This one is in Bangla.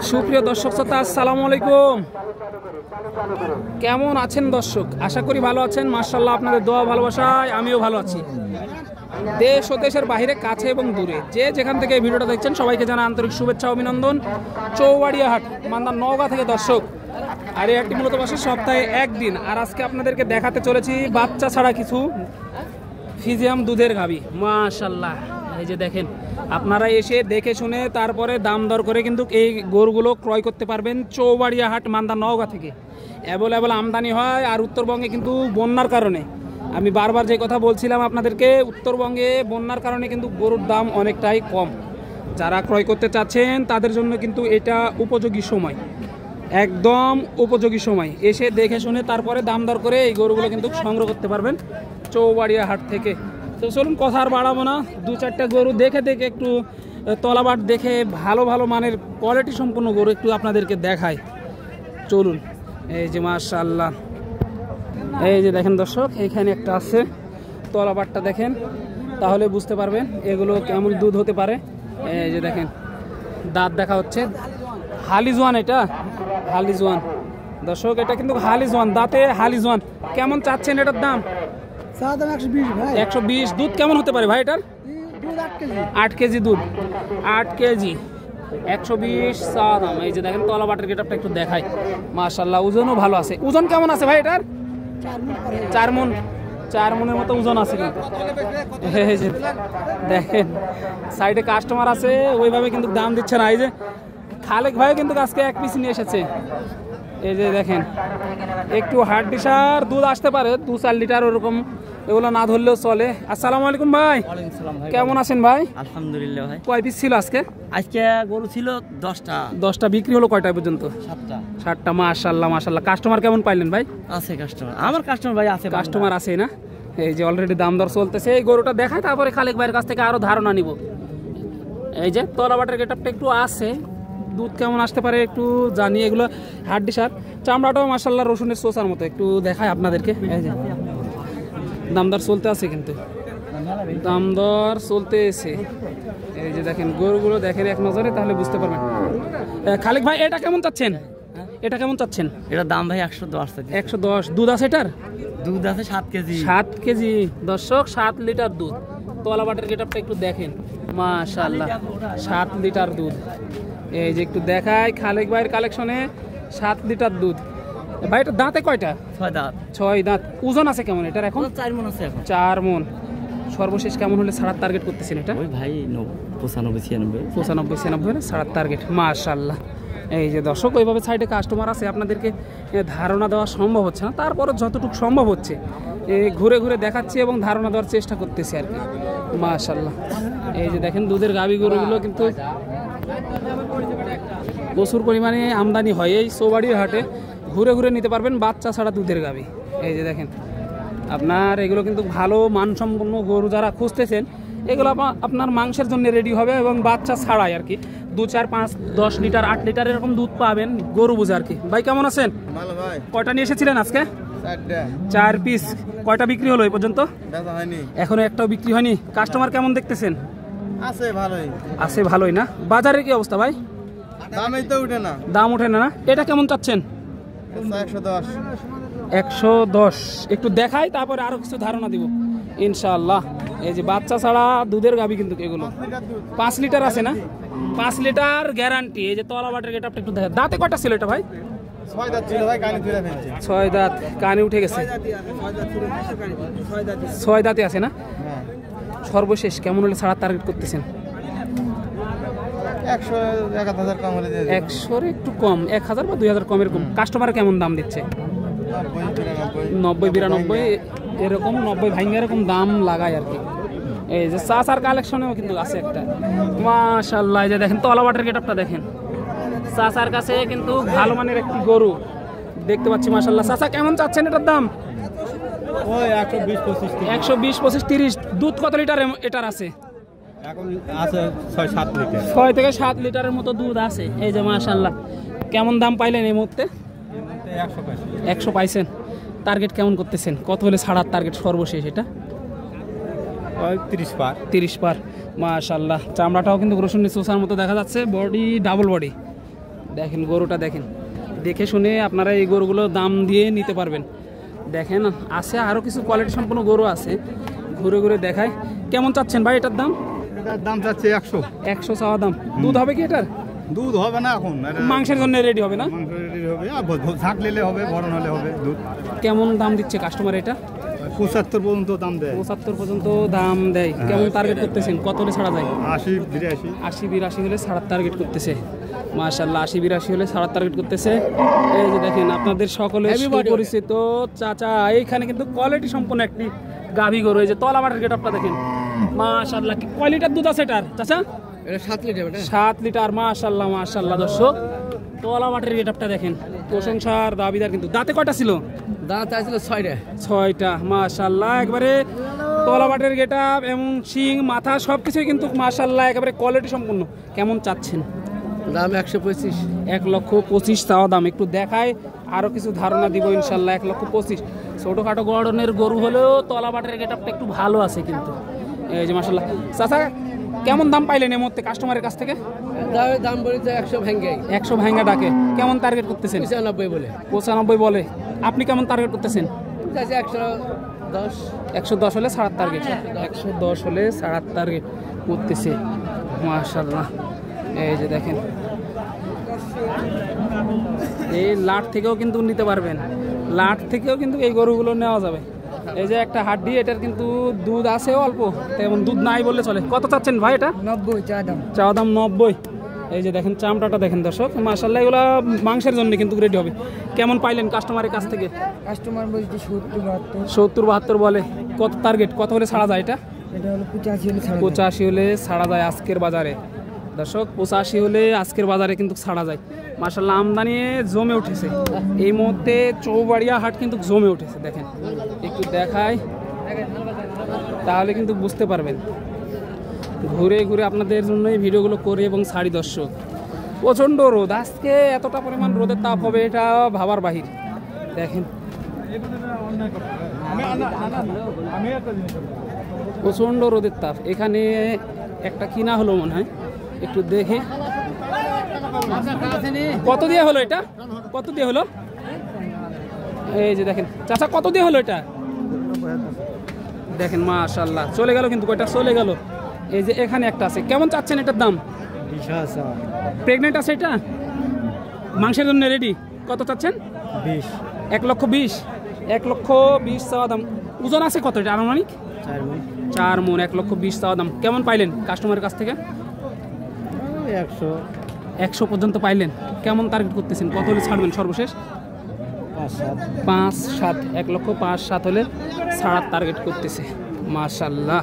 সুপ্রিয় দর্শক শ্রোতা, আসসালামু আলাইকুম। কেমন আছেন দর্শক? আশা করি ভালো আছেন। মাশাআল্লাহ, আপনাদের দোয়া ভালোবাসায় আমিও ভালো আছি। দেশ ও দেশের বাইরে, কাছে এবং দূরে যে যেখান থেকে এই ভিডিওটা দেখছেন সবাইকে জানাই আন্তরিক শুভেচ্ছা অভিনন্দন। চৌবাড়িয়া হাট, মান্দার নওগাঁ থেকে দর্শক। আর এই হাটটি মূলত বসে সপ্তাহে একদিন। আর আজকে আপনাদেরকে দেখাতে চলেছি বাচ্চা ছাড়া কিছু ফিজিয়াম দুধের গাভী। মাশাআল্লাহ, এই যে দেখেন, আপনারা এসে দেখে শুনে তারপরে দাম দর করে কিন্তু এই গরুগুলো ক্রয় করতে পারবেন চৌবাড়িয়া হাট, মান্দার নওগাঁ থেকে। অ্যাভেলেবল আমদানি হয়। আর উত্তরবঙ্গে কিন্তু বন্যার কারণে, আমি বারবার যে কথা বলছিলাম আপনাদেরকে, উত্তরবঙ্গে বন্যার কারণে কিন্তু গরুর দাম অনেকটাই কম। যারা ক্রয় করতে চাচ্ছেন তাদের জন্য কিন্তু এটা উপযোগী সময়, একদম উপযোগী সময়। এসে দেখে শুনে তারপরে দাম দর করে এই গরুগুলো কিন্তু সংগ্রহ করতে পারবেন চৌবাড়িয়া হাট থেকে। তো চলুন, কথা আর বাড়াবো না, দু চারটা গরু দেখে একটু তলাবাট দেখে ভালো ভালো মানের কোয়ালিটি সম্পন্ন গরু একটু আপনাদেরকে দেখায়। চলুন। এই যে মাশাআল্লাহ, এই যে দেখেন দর্শক, এইখানে একটা আছে, তলাবাটটা দেখেন তাহলে বুঝতে পারবেন এগুলো কেমন দুধ হতে পারে। এই যে দেখেন, দাঁত দেখা হচ্ছে, হালিজওয়ান, এটা হালিজওয়ান দর্শক, এটা কিন্তু হালিজওয়ান, দাঁতে হালিজওয়ান। কেমন চাচ্ছেন এটার দাম? 120। দুধ কেমন হতে পারে ভাই এটার? 8 কেজি দুধ, 8 কেজি, 120 চা দাম। এই যে দেখেন, তলা বাটের গেটআপটা একটু দেখায়। মাশাআল্লাহ, ওজনও ভালো আছে। ওজন কেমন আছে ভাই এটার? 4 মনের মতো ওজন আছে কিন্তু। এই যে দেখেন, সাইডে কাস্টমার আছে, ওইভাবে কিন্তু দাম দিচ্ছে না। এই যে খালেক ভাই কিন্তু আজকে এক পিস নিয়ে এসেছে। এই যে দেখেন, একটু হাড্ডি সার দুধ আসতে পারে, 2-4 লিটার ওরকম, এগুলো না ধরলেও চলে। আসসালামু আলাইকুম ভাই। কেমন আছেন ভাই? আলহামদুলিল্লাহ ভাই। কয় পিস ছিল আজকে? আজকে গরু ছিল 10টা। 10টা বিক্রি হলো কয়টা পর্যন্ত? 7টা। মাশাআল্লাহ মাশাআল্লাহ। কাস্টমার কেমন পাইলেন ভাই? আছে কাস্টমার, আমার কাস্টমার ভাই আছে, কাস্টমার আছে না? এই যে অলরেডি দাম দর চলতেছে। এই গরুটা দেখায়, তারপরে খালেক ভাইয়ের কাছ থেকে আরো ধারণা নিব। এই যে তলাবাটের গেটআপটা একটু আছে, দুধ কেমন আসতে পারে একটু জানি। এগুলো হাড্ডি সার, চামড়াটাও মাশাআল্লাহ রসুনের সোসার মতো, একটু দেখায় আপনাদেরকে। এই যে দামদর চলতে আছে, কিন্তু দামদর চলতেছে। এই যে দেখেন গরুগুলো দেখেন এক নজরে, তাহলে বুঝতে পারবেন। খালেক ভাই, এটা কেমন চাচ্ছেন? এটা কেমন চাচ্ছেন? এটার দাম ভাই 110। 110। দুধ আছে এটার? দুধ আছে 7 কেজি। 7 কেজি দর্শক, 7 লিটার দুধ। তলা বাটের গেটআপটা একটু দেখেন, মাশাআল্লাহ, 7 লিটার দুধ। এই যে একটু দেখায় খালেক ভাইয়ের কালেকশনে, 7 লিটার দুধ। ভাই এটা দাঁতে কয়টা? 6 দাঁত। 6 দাঁত। ওজন আছে কেমন এটার এখন? 4 মণ আছে এখন। 4 মণ। সর্বশেষ কেমন হলে ছাড়ার টার্গেট করতেছেন এটা? ওই ভাই 95-96। 95-96 হলে ছাড়ার টার্গেট। মাশাআল্লাহ। এই যে দর্শক, ওইভাবে সাইডে কাস্টমার আছে, আপনাদেরকে ধারণা দেওয়া সম্ভব হচ্ছে না, তারপরে যতটুকু সম্ভব হচ্ছে ঘুরে ঘুরে দেখাচ্ছি এবং ধারণা দেওয়ার চেষ্টা করতেছি আর কি। মাশাআল্লাহ। এই যে দেখেন, দুধের গাভী গরুগুলো কিন্তু প্রচুর পরিমাণে আমদানি হয় এই চৌবাড়িয়া হাটে। ঘুরে ঘুরে নিতে পারবেন বাচ্চা ছাড়া দুধের গাভী। এই যে দেখেন, আপনার এগুলো কিন্তু ভালো মানসম্পন্ন গরু যারা খুঁজতেছেন, এগুলো আপনার মাংসের জন্য রেডি হবে এবং বাচ্চা ছাড়াই আর কি। 2, 4, 5, 10 লিটার, 8 লিটার এরকম দুধ পাবেন গরু বুঝে আর কি। ভাই কেমন আছেন? ভালো ভাই। কয়টা নিয়ে এসেছিলেন আজকে? 4 পিস। কয়টা বিক্রি হলো এই পর্যন্ত? এখনো একটাও বিক্রি হয়নি। কাস্টমার কেমন দেখতেছেন? আছে ভালোই। আছে ভালোই না? বাজারের কি অবস্থা ভাই? দামই তো উঠে না। দাম ওঠে না? এটা কেমন চাচ্ছেন? 110। 110। একটু দেখাই, তারপরে আরো কিছু ধারণা দিব ইনশাআল্লাহ। এই যে বাচ্চা ছাড়া দুধের গাভী কিন্তু এগুলো। 5 লিটার আছে না? 5 লিটার গ্যারান্টি। এই যে তলা বাটের গেটআপটা একটু দেখা। দাঁতে কয়টা ছিল এটা ভাই? 6 দাঁত ছিল ভাই, কানে তুলে ফেলছে। 6 দাঁত, কানে উঠে গেছে। 6 দাঁতে আছে না? হ্যাঁ। সর্বশেষ কেমন হলে ছাড়ার টার্গেট করতেছেন? 100-1000 কম হলে দিয়ে দেব। 100 একটু কম, 1000 বা 2000 কম এরকম। কাস্টমার কেমন দাম দিচ্ছে? 90-92 এরকম, 90 ভাঙে এরকম দাম লাগায় আর কি। এই যে চাচার কালেকশনেও কিন্তু আছে একটা, মাশাআল্লাহ। এই যে দেখেন তলা বাটের গেটআপটা দেখেন, চাচার কাছে কিন্তু ভালো মানের একটি গরু দেখতে পাচ্ছি। মাশাআল্লাহ। চাচা কেমন চাচ্ছেন এটার দাম? ওই 120-25। 120-25, 30। দুধ কত লিটার এটার আছে? এখন আছে 6-7 লিটার। 6 থেকে 7 লিটারের মতো দুধ আছে। এই যে মাশাআল্লাহ। কেমন দাম পাইলেন এই মুহূর্তে? 100 পাইছেন। টার্গেট কেমন করতেছেন? কত হলে ছাড়ার টার্গেট সর্বশেষ এটা? 30 পার। 30 পার। মাশাআল্লাহ। চামড়াটাও কিন্তু রসুনের চোষার মতো দেখা যাচ্ছে, বডি ডাবল বডি। দেখেন গরুটা দেখেন, দেখে শুনে আপনারা এই গরুগুলো দাম দিয়ে নিতে পারবেন। দেখেন আছে আরও কিছু কোয়ালিটি সম্পন্ন গরু আছে, ঘুরে ঘুরে দেখায়। কেমন চাচ্ছেন ভাই এটার দাম? এটার দাম চাচ্ছে 100। 100 চাওয়া দাম। দুধ হবে কি এটার? দুধ হবে না এখন, মাংসের জন্য রেডি হবে না? মাংস রেডি হবে, ঝাঁক নিলে হবে, ভরণ হলে হবে দুধ। কেমন দাম দিচ্ছে কাস্টমার এটা? 75 পর্যন্ত দাম দেয়। 75 পর্যন্ত দাম দেয়। কেমন টার্গেট করতেছেন, কত হলে ছাড়া যায়? 80 82। 80-82 হলে ছাড়ার টার্গেট করতেছে। মাশাআল্লাহ 80-82 হলে ছাড়ার টার্গেট করতেছে। এই যে দেখেন আপনাদের সকলের সুপরিচিত চাচা, এইখানে কিন্তু কোয়ালিটি সম্পন্ন একটি গাভী গরু। এই যে তলাবাটের গেটআপটা দেখেন, মাশাআল্লাহ। কি কয় লিটার দুধ আছে এটার চাচা? এটা 7 লিটার। 7 লিটার। মাশাআল্লাহ মাশাআল্লাহ। দর্শক তলাবাটের গেটআপটা দেখেন, প্রশংসার দাবিদার। কিন্তু দাঁতে কয়টা ছিল? দাঁত আছিল 6টা। 6টা। মাশাআল্লাহ একবারে তলাবাটের গেটআপ এবং শিং মাথা সবকিছুই কিন্তু মাশাআল্লাহ একেবারে কোয়ালিটি সম্পন্ন। কেমন চাচ্ছেন দাম? 125। 1,25,000 চাওয়া দাম। একটু দেখায়, আরো কিছু ধারণা দিব ইনশাল্লাহ। 1,25,000। ছোটখাটো গড়নের গরু হলেও তলাবাটের গেটআপটা একটু ভালো আছে কিন্তু। এই যে মাশাআল্লাহ। চাচা কেমন দাম পাইলেন এই মুহূর্তে কাস্টমারের কাছ থেকে? দাম বলেছে 100 ভাঙ্গে। 100 ভাঙ্গা ডাকে। কেমন টার্গেট করতেছেন? 95 বলে। 95 বলে। আপনি কেমন টার্গেট করতেছেন? 110। 110 হলে ছাড়ার টার্গেট। 110 হলে ছাড়ার টার্গেট করতেছে। মাশাআল্লাহ। এই যে দেখেন, এই লাট থেকেও কিন্তু নিতে পারবেন, লাট থেকেও কিন্তু এই গরুগুলো নেওয়া যাবে। এই যে একটা হাড্ডি, এটার কিন্তু দুধ আছে অল্প, তেমন দুধ নাই বললে চলে। কত চাচ্ছেন ভাই এটা? 90 চাওয়া দাম 90। এই যে দেখেন চামড়াটা দেখেন দর্শক, মাশাআল্লাহ এগুলো মাংসের জন্য কিন্তু রেডি হবে। কেমন পাইলেন কাস্টমারের কাছ থেকে? কাস্টমার বলছে 70 70-72 বলে। কত টার্গেট, কত হলে ছাড়া যায় এটা? এটা হলো 85 হলে 85 হলে ছাড়া যায় আজকের বাজারে। দর্শক 85 হলে আজকের বাজারে কিন্তু ছাড়া যায়। মাশাআল্লাহ আমদানি জমে উঠেছে এই মুহূর্তে, চৌবাড়িয়া হাট কিন্তু জমে উঠেছে। দেখেন একটু দেখাই তাহলে কিন্তু বুঝতে পারবেন। ঘুরে ঘুরে আপনাদের জন্য এই ভিডিওগুলো করে এবং ছাড়ি। দর্শক প্রচণ্ড রোদ, আজকে এতটা পরিমাণ রোদের তাপ হবে এটা ভাবার বাহির। দেখেন প্রচণ্ড রোদের তাপ। এখানে একটা কিনা হলো মনে হয়, একটু দেখে। কত দিয়ে হলো এটা? কত দিয়ে হলো? এই যে দেখেন চাচা, কত দিয়ে হলো এটা? দেখেন মাশাআল্লাহ চলে গেল কিন্তু, কয়টা চলে গেল। এই যে এখানে একটা আছে। কেমন চাচ্ছেন এটার দাম? 20। প্রেগনেন্ট আছে এটা? মাংসের জন্য রেডি। কত চাচ্ছেন? 20। 1,20,000। 1,20,000 চাওয়া দাম। ওজন আছে কত এটা আনুমানিক? 4 মণ। 1,20,000 চাওয়া দাম। কেমন পাইলেন কাস্টমারের কাছ থেকে? 100 পর্যন্ত পাইলেন। কেমন টার্গেট করতেছেন, কত হলে ছাড়বেন সর্বশেষ? 5-7। 1,05,7 হলে ছাড়ার টার্গেট করতেছে। মাশাআল্লাহ।